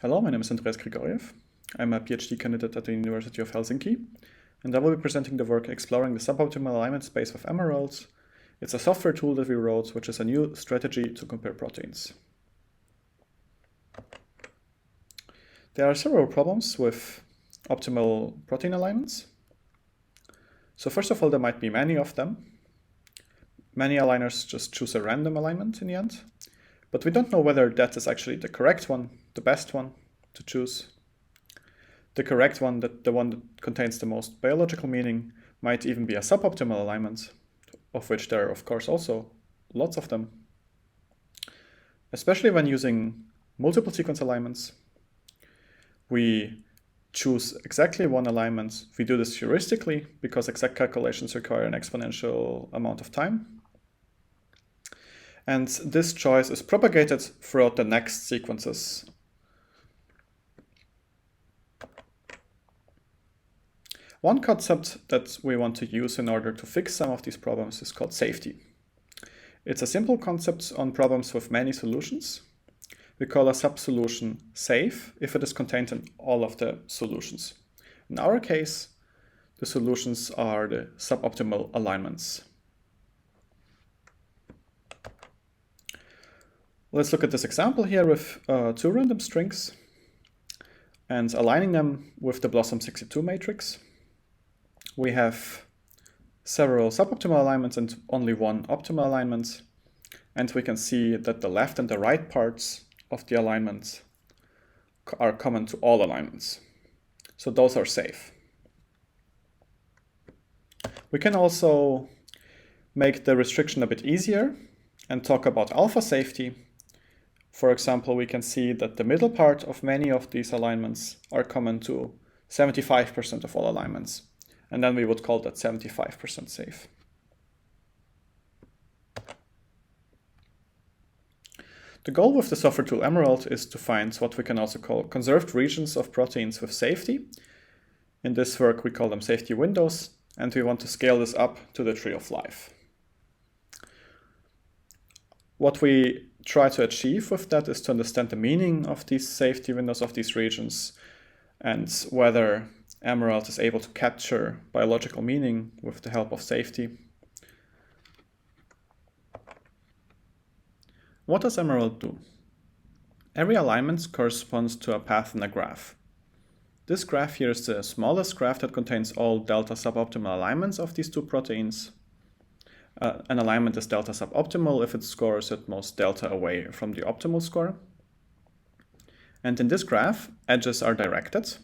Hello, my name is Andreas Grigorjew. I'm a PhD candidate at the University of Helsinki, and I will be presenting the work Exploring the Suboptimal Alignment Space of Emeralds. It's a software tool that we wrote, which is a new strategy to compare proteins. There are several problems with optimal protein alignments. So first of all, there might be many of them. Many aligners just choose a random alignment in the end, but we don't know whether that is actually the correct one, the best one to choose. The correct one, the one that contains the most biological meaning, might even be a suboptimal alignment, of which there are of course also lots of them. Especially when using multiple sequence alignments, we choose exactly one alignment. We do this heuristically because exact calculations require an exponential amount of time. And this choice is propagated throughout the next sequences. One concept that we want to use in order to fix some of these problems is called safety. It's a simple concept on problems with many solutions. We call a subsolution safe if it is contained in all of the solutions. In our case, the solutions are the suboptimal alignments. Let's look at this example here with two random strings and aligning them with the Blossom 62 matrix. We have several suboptimal alignments and only one optimal alignment. And we can see that the left and the right parts of the alignment are common to all alignments. So those are safe. We can also make the restriction a bit easier and talk about alpha safety. For example, we can see that the middle part of many of these alignments are common to 75% of all alignments. And then we would call that 75% safe. The goal with the software tool Emerald is to find what we can also call conserved regions of proteins with safety. In this work, we call them safety windows, and we want to scale this up to the tree of life. What we try to achieve with that is to understand the meaning of these safety windows of these regions and whether Emerald is able to capture biological meaning with the help of safety. What does Emerald do? Every alignment corresponds to a path in a graph. This graph here is the smallest graph that contains all delta suboptimal alignments of these two proteins. An alignment is delta suboptimal if it scores at most delta away from the optimal score. And in this graph, edges are directed.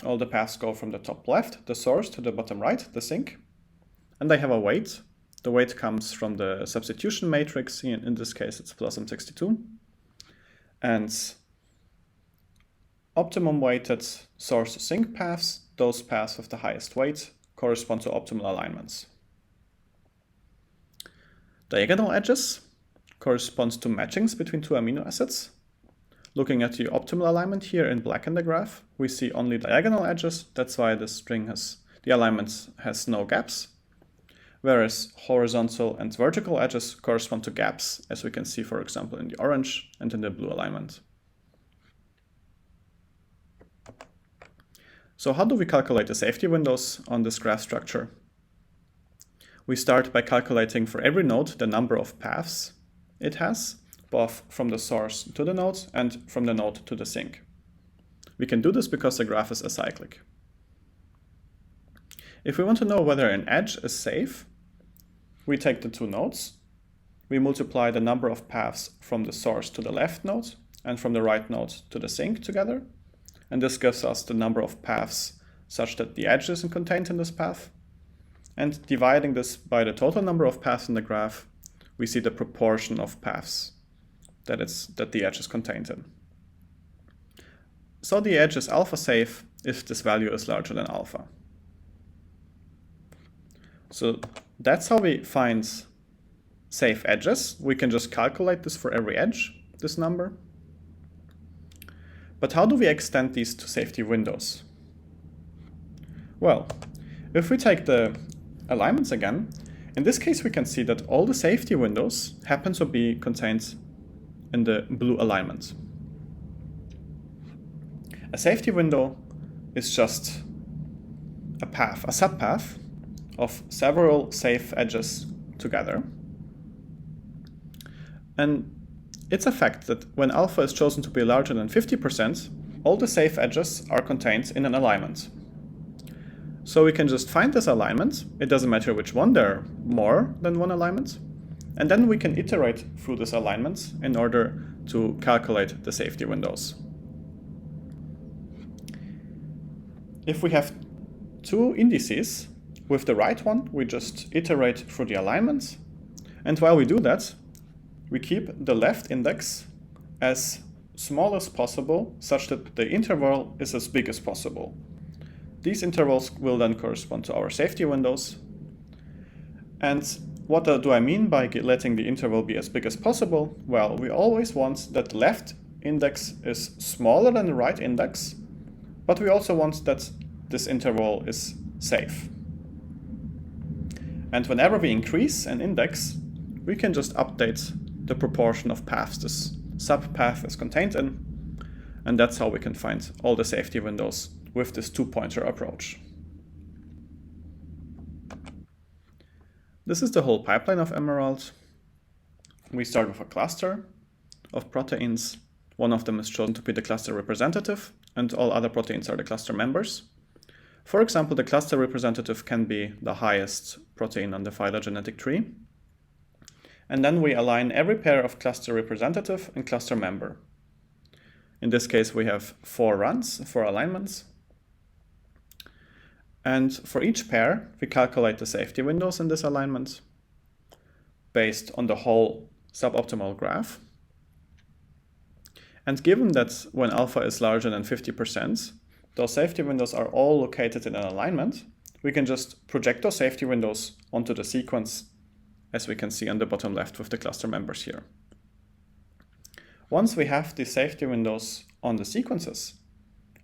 All the paths go from the top left, the source, to the bottom right, the sink. And they have a weight. The weight comes from the substitution matrix. In this case, it's Blossom 62. And optimum weighted source to sink paths, those paths with the highest weight, correspond to optimal alignments. Diagonal edges corresponds to matchings between two amino acids. Looking at the optimal alignment here in black in the graph, we see only diagonal edges. That's why the alignment has no gaps. Whereas horizontal and vertical edges correspond to gaps, as we can see, for example, in the orange and in the blue alignment. So how do we calculate the safety windows on this graph structure? We start by calculating for every node the number of paths it has, both from the source to the node and from the node to the sink. We can do this because the graph is acyclic. If we want to know whether an edge is safe, we take the two nodes, we multiply the number of paths from the source to the left node and from the right node to the sink together, and this gives us the number of paths such that the edge isn't contained in this path. And dividing this by the total number of paths in the graph, we see the proportion of paths that the edge is contained in. So the edge is alpha safe if this value is larger than alpha. So that's how we find safe edges. We can just calculate this for every edge, this number. But how do we extend these to safety windows? Well, if we take the alignments again, in this case we can see that all the safety windows happen to be contained in the blue alignment. A safety window is just a path, a subpath of several safe edges together. And it's a fact that when alpha is chosen to be larger than 50%, all the safe edges are contained in an alignment. So we can just find this alignment. It doesn't matter which one, there are more than one alignment. And then we can iterate through this alignment in order to calculate the safety windows. If we have two indices, with the right one, we just iterate through the alignment. And while we do that, we keep the left index as small as possible, such that the interval is as big as possible. These intervals will then correspond to our safety windows. And what do I mean by letting the interval be as big as possible? Well, we always want that the left index is smaller than the right index, but we also want that this interval is safe. And whenever we increase an index, we can just update the proportion of paths this subpath is contained in, and that's how we can find all the safety windows with this two-pointer approach. This is the whole pipeline of Emerald. We start with a cluster of proteins. One of them is chosen to be the cluster representative, and all other proteins are the cluster members. For example, the cluster representative can be the highest protein on the phylogenetic tree. And then we align every pair of cluster representative and cluster member. In this case, we have 4 runs, 4 alignments. And for each pair, we calculate the safety windows in this alignment based on the whole suboptimal graph. And given that when alpha is larger than 50%, those safety windows are all located in an alignment, we can just project those safety windows onto the sequence, as we can see on the bottom left with the cluster members here. Once we have the safety windows on the sequences,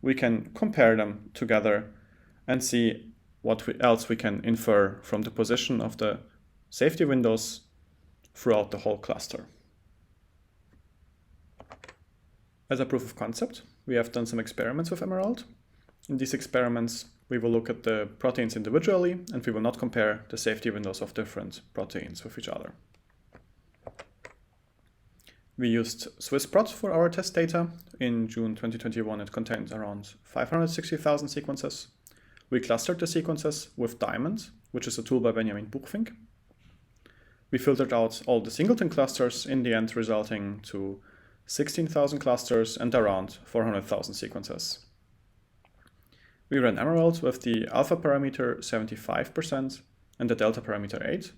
we can compare them together and see what else we can infer from the position of the safety windows throughout the whole cluster. As a proof of concept, we have done some experiments with Emerald. In these experiments, we will look at the proteins individually, and we will not compare the safety windows of different proteins with each other. We used SwissProt for our test data. In June 2021, it contained around 560,000 sequences. We clustered the sequences with Diamond, which is a tool by Benjamin Buchfink. We filtered out all the singleton clusters, in the end resulting to 16,000 clusters and around 400,000 sequences. We ran Emerald with the alpha parameter 75% and the delta parameter 8.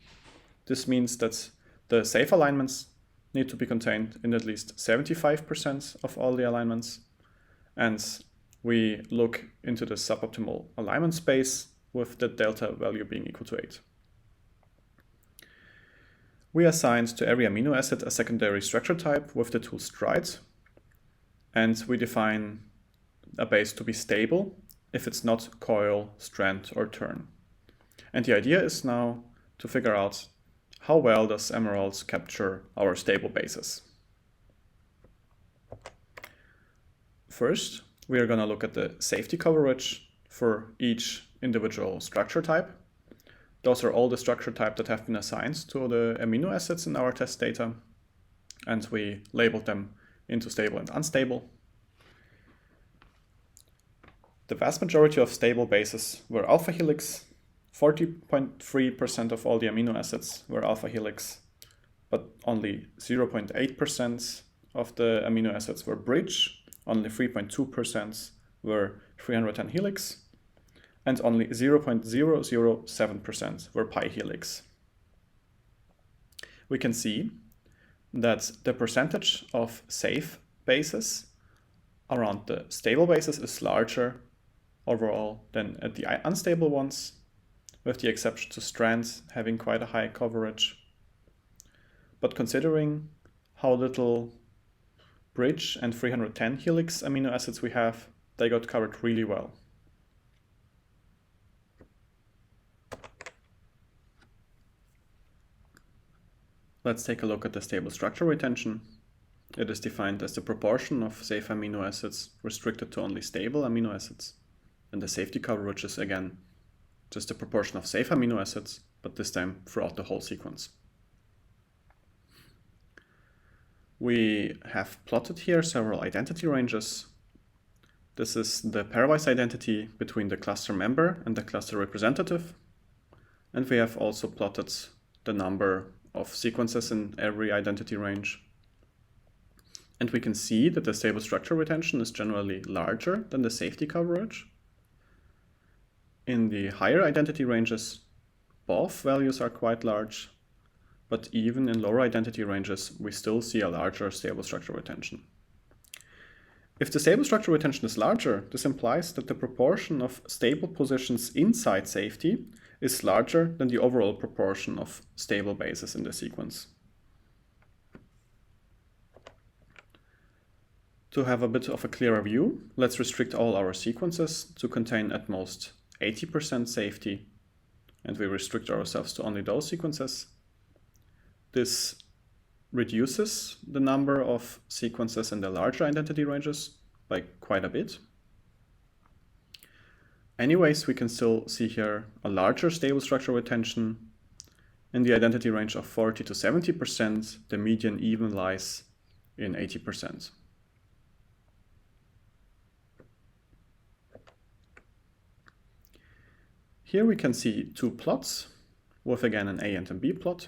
This means that the safe alignments need to be contained in at least 75% of all the alignments. And we look into the suboptimal alignment space with the delta value being equal to 8. We assigned to every amino acid a secondary structure type with the tool stride. And we define a base to be stable if it's not coil, strand, or turn. And the idea is now to figure out how well does Emerald capture our stable bases. First, we are going to look at the safety coverage for each individual structure type. Those are all the structure types that have been assigned to the amino acids in our test data, and we labeled them into stable and unstable. The vast majority of stable bases were alpha helix. 40.3% of all the amino acids were alpha helix, but only 0.8% of the amino acids were bridge, only 3.2% were 310 helix, and only 0.007% were pi helix. We can see that the percentage of safe bases around the stable bases is larger overall than at the unstable ones, with the exception to strands having quite a high coverage. But considering how little bridge and 310 helix amino acids we have, they got covered really well. Let's take a look at the stable structure retention. It is defined as the proportion of safe amino acids restricted to only stable amino acids. And the safety coverage is again just the proportion of safe amino acids, but this time throughout the whole sequence. We have plotted here several identity ranges. This is the pairwise identity between the cluster member and the cluster representative. And we have also plotted the number of sequences in every identity range. And we can see that the stable structure retention is generally larger than the safety coverage. In the higher identity ranges, both values are quite large, but even in lower identity ranges, we still see a larger stable structure retention. If the stable structure retention is larger, this implies that the proportion of stable positions inside safety is larger than the overall proportion of stable bases in the sequence. To have a bit of a clearer view, let's restrict all our sequences to contain at most 80% safety, and we restrict ourselves to only those sequences. This reduces the number of sequences in the larger identity ranges by quite a bit. Anyways, we can still see here a larger stable structure retention. In the identity range of 40 to 70%, the median even lies in 80%. Here we can see two plots with again an A and a B plot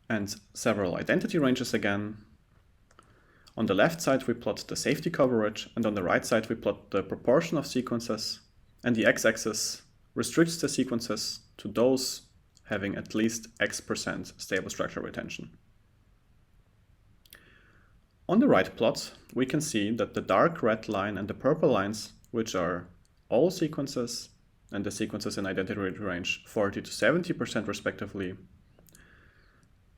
and several identity ranges again. On the left side we plot the safety coverage, and on the right side we plot the proportion of sequences, and the x-axis restricts the sequences to those having at least X% stable structure retention. On the right plot we can see that the dark red line and the purple lines, which are all sequences and the sequences in identity range 40 to 70% respectively,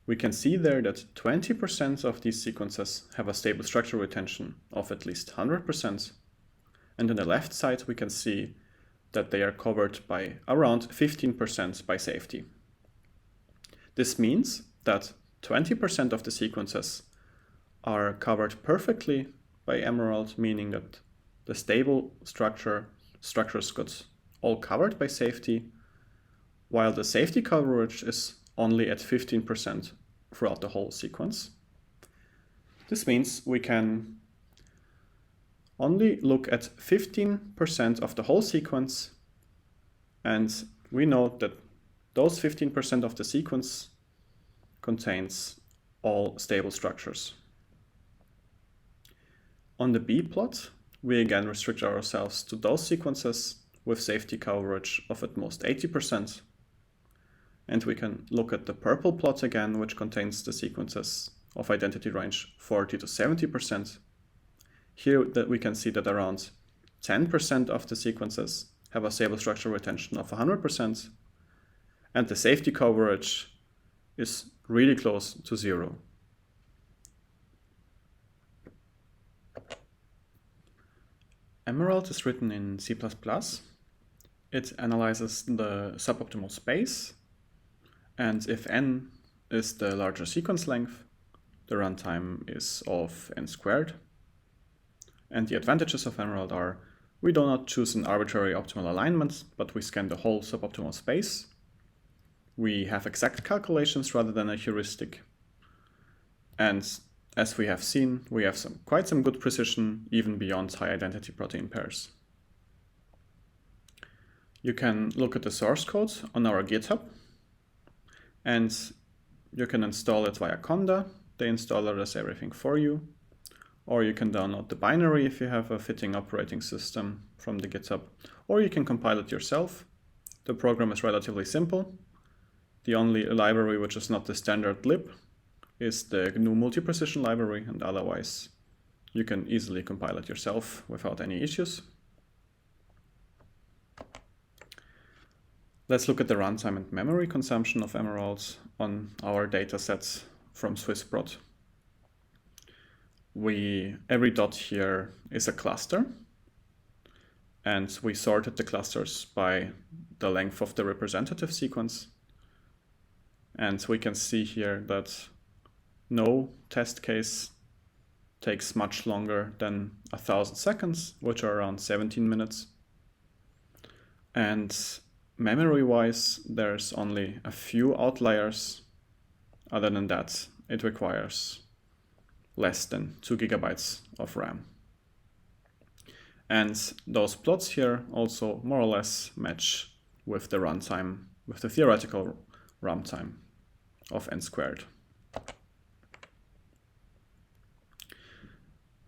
we can see there that 20% of these sequences have a stable structure retention of at least 100%. And on the left side we can see that they are covered by around 15% by safety. This means that 20% of the sequences are covered perfectly by Emerald, meaning that the stable structures got all covered by safety, while the safety coverage is only at 15% throughout the whole sequence. This means we can only look at 15% of the whole sequence, and we know that those 15% of the sequence contains all stable structures. On the B plot, we again restrict ourselves to those sequences with safety coverage of at most 80%. And we can look at the purple plot again, which contains the sequences of identity range 40 to 70%. Here that we can see that around 10% of the sequences have a stable structure retention of 100%, and the safety coverage is really close to 0. Emerald is written in C++. It analyzes the suboptimal space, and if n is the larger sequence length, the runtime is of n squared. And the advantages of Emerald are we do not choose an arbitrary optimal alignment, but we scan the whole suboptimal space. We have exact calculations rather than a heuristic. And as we have seen, we have quite some good precision even beyond high identity protein pairs. You can look at the source code on our GitHub, and you can install it via Conda. The installer does everything for you. Or you can download the binary if you have a fitting operating system from the GitHub, or you can compile it yourself. The program is relatively simple. The only library which is not the standard lib is the GNU multi-precision library, and otherwise you can easily compile it yourself without any issues. Let's look at the runtime and memory consumption of Emerald on our datasets from Swissprot. Every dot here is a cluster, and we sorted the clusters by the length of the representative sequence. And we can see here that no test case takes much longer than 1,000 seconds, which are around 17 minutes. And memory-wise, there's only a few outliers. Other than that, it requires less than 2 gigabytes of RAM. And those plots here also more or less match with the runtime, with the theoretical runtime of n squared.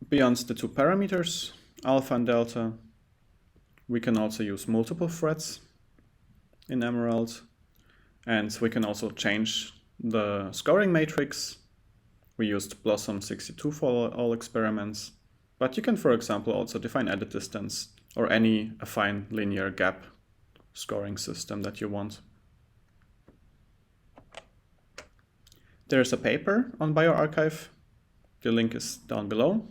Beyond the two parameters, alpha and delta, we can also use multiple threads in Emerald, and we can also change the scoring matrix. We used Blossom 62 for all experiments, but you can, for example, also define edit distance or any affine linear gap scoring system that you want. There's a paper on bioRxiv. The link is down below.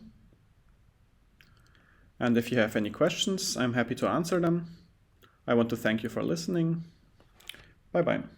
And if you have any questions, I'm happy to answer them. I want to thank you for listening. Bye-bye.